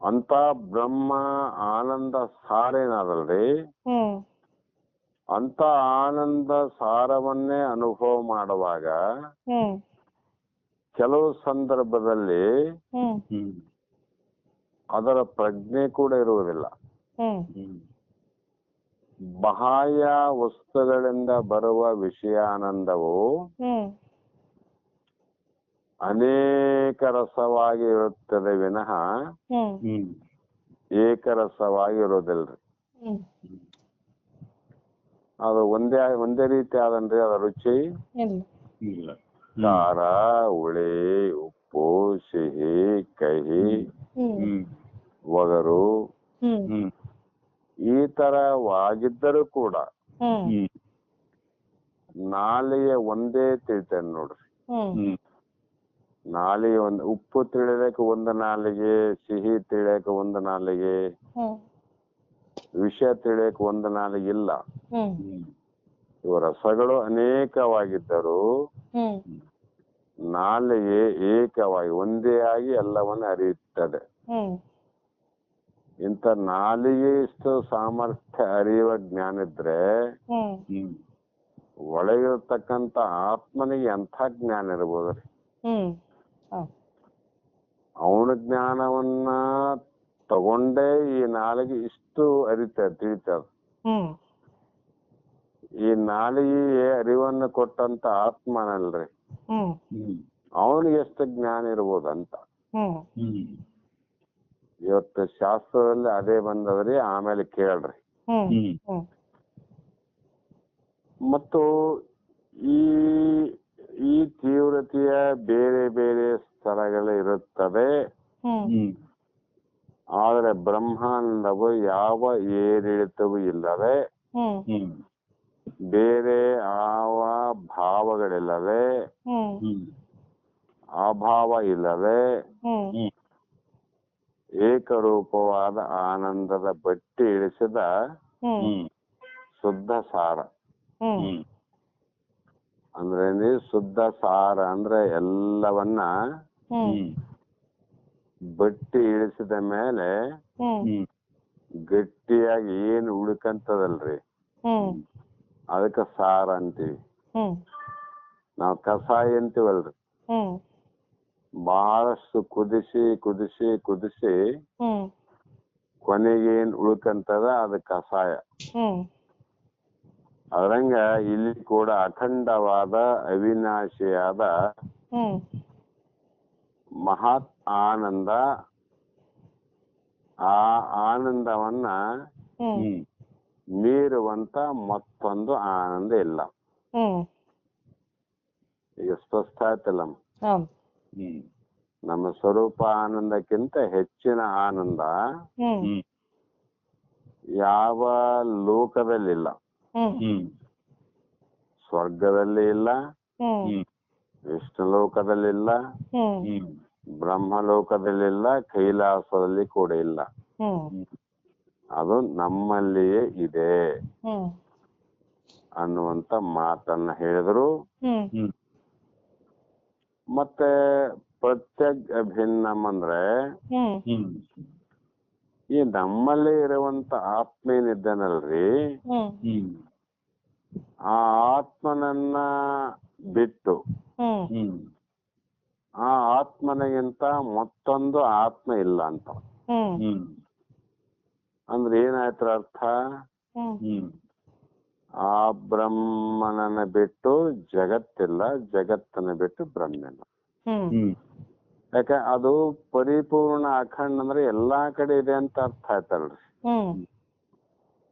ಅಂತ ಬ್ರಹ್ಮ ಆನಂದ ಸಾರೇನಾದಲ್ರಿ, ಅಂತ ಆನಂದ ಸಾರವನ್ನೇ ಅನುಭವ ಮಾಡುವಾಗ ಕೆಲವು ಸಂದರ್ಭದಲ್ಲಿ ಅದರ ಪ್ರಜ್ಞೆ ಕೂಡ ಇರುವುದಿಲ್ಲ. ಬಾಹ್ಯ ವಸ್ತುಗಳಿಂದ ಬರುವ ವಿಷಯಾನಂದವು ಅನೇಕ ರಸವಾಗಿ ಇರುತ್ತದೆ ವಿನಃ ಏಕರಸವಾಗಿ ಇರೋದಿಲ್ರಿ. ಅದು ಒಂದೇ ರೀತಿ ಆದನ್ರಿ. ಅದ ರುಚಿ ಖಾರ, ಹುಳಿ, ಉಪ್ಪು, ಸಿಹಿ, ಕಹಿ, ಒಗರು ಈ ತರವಾಗಿದ್ದರೂ ಕೂಡ ನಾಲಿಗೆ ಒಂದೇ ತಿಳಿತೇನೆ ನೋಡ್ರಿ. ನಾಲಿಗೆ ಉಪ್ಪು ತಿಳಿಯಕ ಒಂದು ನಾಲಿಗೆ, ಸಿಹಿ ತಿಳಿಯಕ ಒಂದು ನಾಲಿಗೆ, ವಿಷ ತಿಳಿಯಕ ಒಂದು ನಾಲಿಗೆ ಇಲ್ಲ. ಇವ ರಸಗಳು ಅನೇಕವಾಗಿದ್ದರೂ ನಾಲಿಗೆ ಏಕವಾಗಿ ಒಂದೇ ಆಗಿ ಎಲ್ಲವನ್ನ ಅರಿಯುತ್ತದೆ. ಇಂಥ ನಾಲಿಗೆ ಇಷ್ಟು ಸಾಮರ್ಥ್ಯ ಅರಿಯುವ ಜ್ಞಾನ ಇದ್ರೆ ಒಳಗಿರತಕ್ಕಂತ ಆತ್ಮನಿಗೆ ಎಂಥ ಜ್ಞಾನ ಇರ್ಬೋದ್ರಿ. ಅವನ ಜ್ಞಾನವನ್ನ ತಗೊಂಡೇ ಈ ನಾಲಿಗೆ ಇಷ್ಟು ತಿಳಿತದ. ಈ ನಾಲಿಗೆ ಅರಿವನ್ನು ಕೊಟ್ಟಂತ ಆತ್ಮನಲ್ರಿ, ಅವನಿಗೆ ಎಷ್ಟು ಜ್ಞಾನ ಇರ್ಬೋದಂತ. ಇವತ್ತು ಶಾಸ್ತ್ರದಲ್ಲಿ ಅದೇ ಬಂದದ್ರಿ. ಆಮೇಲೆ ಕೇಳ್ರಿ. ಮತ್ತು ಈ ತೀವ್ರತೆಯ ಬೇರೆ ಬೇರೆ ಸ್ಥಳಗಳು ಇರುತ್ತದೆ. ಆದ್ರೆ ಬ್ರಹ್ಮಾನಂದವು ಯಾವ ಏರಿಳಿತವೂ ಇಲ್ಲದೆ, ಬೇರೆ ಯಾವ ಭಾವಗಳಿಲ್ಲದೆ, ಅಭಾವ ಇಲ್ಲದೆ, ಏಕರೂಪವಾದ ಆನಂದದ ಬಟ್ಟಿ ಇಳಿಸಿದ ಶುದ್ಧ ಸಾರ. ಅಂದ್ರೆ ಶುದ್ಧ ಸಾರ ಅಂದ್ರೆ ಎಲ್ಲವನ್ನ ಬಟ್ಟಿ ಇಳಿಸಿದ ಮೇಲೆ ಗಟ್ಟಿಯಾಗಿ ಏನು ಉಳ್ಕಂತದಲ್ರಿ, ಅದಕ್ಕ ಸಾರ ಅಂತೀವಿ. ನಾವ್ ಕಷಾಯ ಅಂತೀವಲ್ರಿ, ಬಹಳಷ್ಟು ಕುದಿಸಿ ಕುದಿಸಿ ಕುದಿಸಿ ಹ್ಮ್ ಕೊನೆಗೇನ್ ಉಳ್ಕಂತದ ಅದು ಕಷಾಯ. ಹ್ಮ್ ಅದ್ರಂಗ ಇಲ್ಲಿ ಕೂಡ ಅಖಂಡವಾದ ಅವಿನಾಶಿಯಾದ ಹ್ಮ್ ಮಹತ್ ಆನಂದ, ಆ ಆನಂದವನ್ನ ಹ್ಮ್ ಹ್ಮ್ ಮೀರುವಂತ ಮತ್ತೊಂದು ಆನಂದ ಇಲ್ಲ. ಹ್ಮ್ ಈಗ ಸ್ಪಷ್ಟ ಆಯ್ತಲ್ಲ, ಹೌದು. ಹ್ಮ್ ನಮ್ಮ ಸ್ವರೂಪ ಆನಂದಕ್ಕಿಂತ ಹೆಚ್ಚಿನ ಆನಂದ ಹ್ಮ್ ಹ್ಮ್ ಯಾವ ಲೋಕದಲ್ಲಿಲ್ಲ. ಹ್ಮ್ ಹ್ಮ್ ಸ್ವರ್ಗದಲ್ಲಿ ಇಲ್ಲ, ಹ್ಮ್ ಹ್ಮ್ ವಿಷ್ಣು ಲೋಕದಲ್ಲಿಲ್ಲ, ಹ್ಮ್ ಹ್ಮ್ ಬ್ರಹ್ಮಲೋಕದಲ್ಲಿಲ್ಲ, ಕೈಲಾಸದಲ್ಲಿ ಕೂಡ ಇಲ್ಲ. ಹ್ಮ್ ಅದು ನಮ್ಮಲ್ಲಿಯೇ ಇದೆ ಹ್ಮ್ ಅನ್ನುವಂತ ಮಾತನ್ನ ಹೇಳಿದ್ರು. ಹ್ಮ್ ಹ್ಮ್ ಮತ್ತೆ ಪ್ರತ್ಯಗ್ ಅಭಿನ್ನಂ ಅಂದ್ರೆ ಹ್ಮ್ ಹ್ಮ್ ಈ ನಮ್ಮಲ್ಲಿ ಇರುವಂತ ಆತ್ಮ ಏನಿದ್ದಾನಲ್ರಿ, ಹ್ಮ್ ಹ್ಮ್ ಆ ಆತ್ಮನನ್ನ ಬಿಟ್ಟು ಹ್ಮ್ ಹ್ಮ್ ಆ ಆತ್ಮನಿಗಿಂತ ಮತ್ತೊಂದು ಆತ್ಮ ಇಲ್ಲ ಅಂತ. ಹ್ಮ್ ಹ್ಮ್ ಅಂದ್ರೆ ಏನಾಯ್ತರ ಅರ್ಥ? ಹ್ಮ್ ಹ್ಮ್ ಆ ಬ್ರಹ್ಮನನ್ನ ಬಿಟ್ಟು ಜಗತ್ತಿಲ್ಲ, ಜಗತ್ತನ್ನ ಬಿಟ್ಟು ಬ್ರಹ್ಮನ. ಹ್ಮ್ ಹ್ಮ್ ಯಾಕೆ ಅದು ಪರಿಪೂರ್ಣ ಅಖಂಡ ಅಂದ್ರೆ ಎಲ್ಲಾ ಕಡೆ ಇದೆ ಅಂತ ಅರ್ಥ ಆಯ್ತಲ್ರಿ. ಹ್ಮ್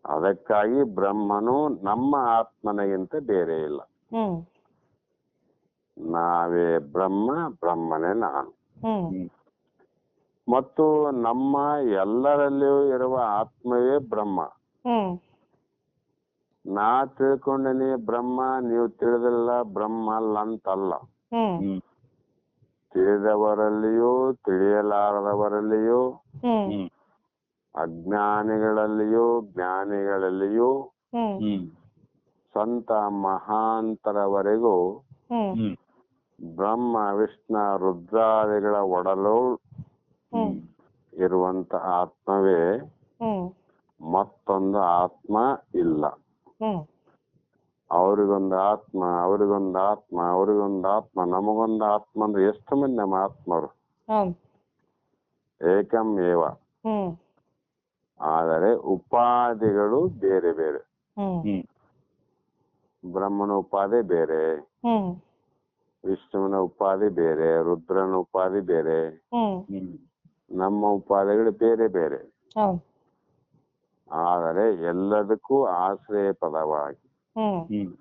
ಅದಕ್ಕಾಗಿ ಬ್ರಹ್ಮನು ನಮ್ಮ ಆತ್ಮನಿಗಿಂತ ಬೇರೆ ಇಲ್ಲ. ಹ್ಮ್ ನಾವೇ ಬ್ರಹ್ಮ, ಬ್ರಹ್ಮನೇ ನಾನು. ಹ್ಮ್ ಮತ್ತು ನಮ್ಮ ಎಲ್ಲರಲ್ಲಿಯೂ ಇರುವ ಆತ್ಮವೇ ಬ್ರಹ್ಮ. ಹ್ಮ್ ನಾ ತಿಳ್ಕೊಂಡೇನಿ ಬ್ರಹ್ಮ, ನೀವು ತಿಳಿದಿಲ್ಲ ಬ್ರಹ್ಮ ಅಲ್ಲ ಅಂತಲ್ಲ. ಹ್ಮ್ ಹ್ಮ್ ತಿಳಿದವರಲ್ಲಿಯೂ ತಿಳಿಯಲಾರದವರಲ್ಲಿಯೂ ಹ್ಮ್ ಹ್ಮ್ ಅಜ್ಞಾನಿಗಳಲ್ಲಿಯೂ ಜ್ಞಾನಿಗಳಲ್ಲಿಯೂ ಹ್ಮ್ ಹ್ಮ್ ಸಂತ ಮಹಾಂತರವರೆಗೂ ಹ್ಮ್ ಹ್ಮ್ ಬ್ರಹ್ಮ ವಿಷ್ಣು ರುದ್ರಾದಿಗಳ ಒಡಲು ಹ್ಮ್ ಇರುವಂತ ಆತ್ಮವೇ, ಹ್ಮ್ ಮತ್ತೊಂದು ಆತ್ಮ ಇಲ್ಲ. ಹ್ಮ್ ಅವ್ರಿಗೊಂದು ಆತ್ಮ, ಅವ್ರಿಗೊಂದು ಆತ್ಮ, ಅವ್ರಿಗೊಂದು ಆತ್ಮ, ನಮಗೊಂದು ಆತ್ಮ ಅಂದ್ರೆ ಎಷ್ಟು ಮಂದಿ ನಮ್ಮ ಆತ್ಮರು? ಹೌದು. ಏಕಂ ಏವ. ಹ್ಮ್ ಆದರೆ ಉಪಾಧಿಗಳು ಬೇರೆ ಬೇರೆ. ಹ್ಮ್ ಹ್ಮ್ ಬ್ರಹ್ಮನ ಉಪಾಧಿ ಬೇರೆ, ಹ್ಮ್ ವಿಷ್ಣುವಿನ ಉಪಾಧಿ ಬೇರೆ, ರುದ್ರನ ಉಪಾಧಿ ಬೇರೆ, ಹ್ಮ್ ಹ್ಮ್ ನಮ್ಮ ಉಪಾಧಿಗಳು ಬೇರೆ ಬೇರೆ. ಹೌದು. ಆದರೆ ಎಲ್ಲದಕ್ಕೂ ಆಶ್ರಯ ಪದವಾಗಿ ಹ್ಮ್ ಹ್ಮ್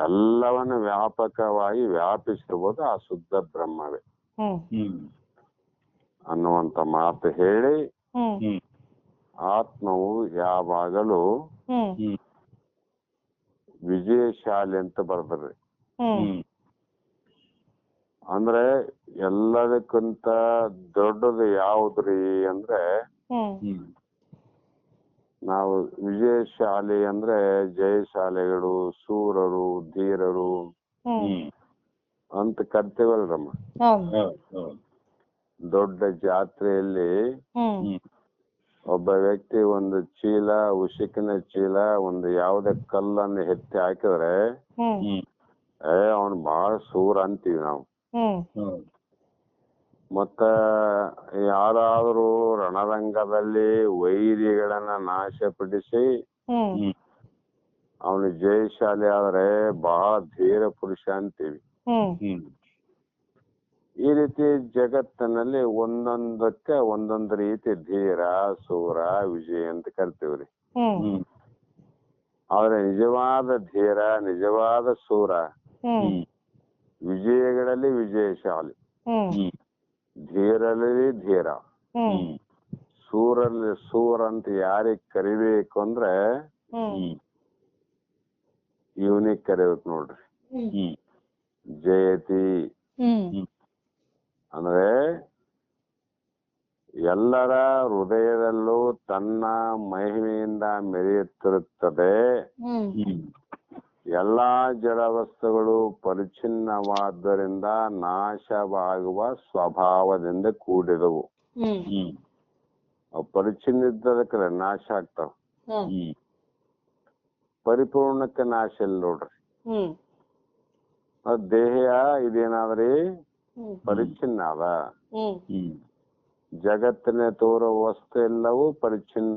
ಎಲ್ಲವನ್ನು ವ್ಯಾಪಕವಾಗಿ ವ್ಯಾಪಿಸಿರುವುದು ಆ ಶುದ್ಧ ಬ್ರಹ್ಮವೇ ಹ್ಮ್ ಹ್ಮ್ ಅನ್ನುವಂತ ಮಾತು ಹೇಳಿ, ಹ್ಮ್ ಹ್ಮ್ ಆತ್ಮವು ಯಾವಾಗಲೂ ಹ್ಮ್ ಹ್ಮ್ ವಿಜಯಶಾಲಿ ಅಂತ ಬರ್ದ್ರಿ. ಹ್ಮ್ ಹ್ಮ್ ಅಂದ್ರೆ ಎಲ್ಲದಕ್ಕಿಂತ ದೊಡ್ಡದು ಯಾವ್ದ್ರಿ ಅಂದ್ರೆ, ಹ್ಮ್ ಹ್ಮ್ ನಾವು ವಿಜಯಶಾಲಿ ಅಂದ್ರೆ ಜಯಶಾಲಿಗಳು, ಶೂರರು, ಧೀರರು ಹ್ಮ್ ಹ್ಮ್ ಅಂತ ಕರಿತೀವಲ್ರಮ್ಮ. ಹೌದು. ಹೌದು ಹೌದು. ದೊಡ್ಡ ಜಾತ್ರೆಯಲ್ಲಿ ಹ್ಮ್ ಹ್ಮ್ ಒಬ್ಬ ವ್ಯಕ್ತಿ ಒಂದು ಚೀಲ, ಉಸುಕಿನ ಚೀಲ, ಒಂದು ಯಾವುದೇ ಕಲ್ಲನ್ನು ಎತ್ತಿ ಹಾಕಿದ್ರೆ ಹ್ಮ್ ಹ್ಮ್ ಅವನು ಬಹಳ ಶೂರ ಅಂತೀವಿ ನಾವು. ಹ್ಮ್ ಹೌದು. ಮತ್ತ ಯಾರಾದ್ರೂ ರಣರಂಗದಲ್ಲಿ ವೈರಿಗಳನ್ನ ನಾಶಪಡಿಸಿ ಹ್ಮ್ ಹ್ಮ್ ಅವನು ಜಯಶಾಲಿ ಆದ್ರೆ ಬಹಳ ಧೀರ ಪುರುಷ ಅಂತೀವಿ. ಹ್ಮ್ ಹ್ಮ್ ಈ ರೀತಿ ಜಗತ್ತಿನಲ್ಲಿ ಒಂದೊಂದಕ್ಕೆ ಒಂದೊಂದು ರೀತಿ ಧೀರ, ಶೂರ, ವಿಜಯ ಅಂತ ಕರಿತೀವ್ರಿ. ಹ್ಮ್ ಹ್ಮ್ ಆದ್ರೆ ನಿಜವಾದ ಧೀರ, ನಿಜವಾದ ಶೂರ, ಹ್ಮ್ ಹ್ಮ್ ವಿಜಯಗಳಲ್ಲಿ ವಿಜಯಶಾಲಿ, ಹ್ಮ್ ಹ್ಮ್ ಧೀರಲ್ಲಿ ಧೀರ, ಹ್ಮ್ ಹ್ಮ್ ಸೂರಲ್ಲಿ ಸೂರ್ ಅಂತ ಯಾರಿಗ್ ಕರಿಬೇಕು ಅಂದ್ರೆ ಹ್ಮ್ ಹ್ಮ್ ಇವನಿಗೆ ಕರಿಬೇಕು ನೋಡ್ರಿ. ಹ್ಮ್ ಜಯತಿ ಹ್ಮ್ ಹ್ಮ್ ಅಂದ್ರೆ ಎಲ್ಲರ ಹೃದಯದಲ್ಲೂ ತನ್ನ ಮಹಿಮೆಯಿಂದ ಮೆರೆಯುತ್ತಿರುತ್ತದೆ. ಹ್ಮ್ ಹ್ಮ್ ಎಲ್ಲಾ ಜಡವಸ್ತುಗಳು ಪರಿಚ್ಛಿನ್ನವಾದ್ದರಿಂದ ನಾಶವಾಗುವ ಸ್ವಭಾವದಿಂದ ಕೂಡಿದವು. ಹ್ಮ್ ಹ್ಮ್ ಅವು ಪರಿಚ್ಛಿನ್ನ ಇದ್ದದಕ್ಕೆ ನಾಶ ಆಗ್ತಾವ. ಹ್ಮ್ ಪರಿಪೂರ್ಣಕ್ಕೆ ನಾಶ ಇಲ್ಲ ನೋಡ್ರಿ. ಹ್ಮ್ ದೇಹ ಇದೇನಾದ್ರಿ ಹ್ಮ್ ಪರಿಚ್ಛಿನ್ನ ಅದ. ಹ್ಮ್ ಹ್ಮ್ ಜಗತ್ತಿನ ತೋರೋ ವಸ್ತು ಎಲ್ಲವೂ ಪರಿಚ್ಛಿನ್ನ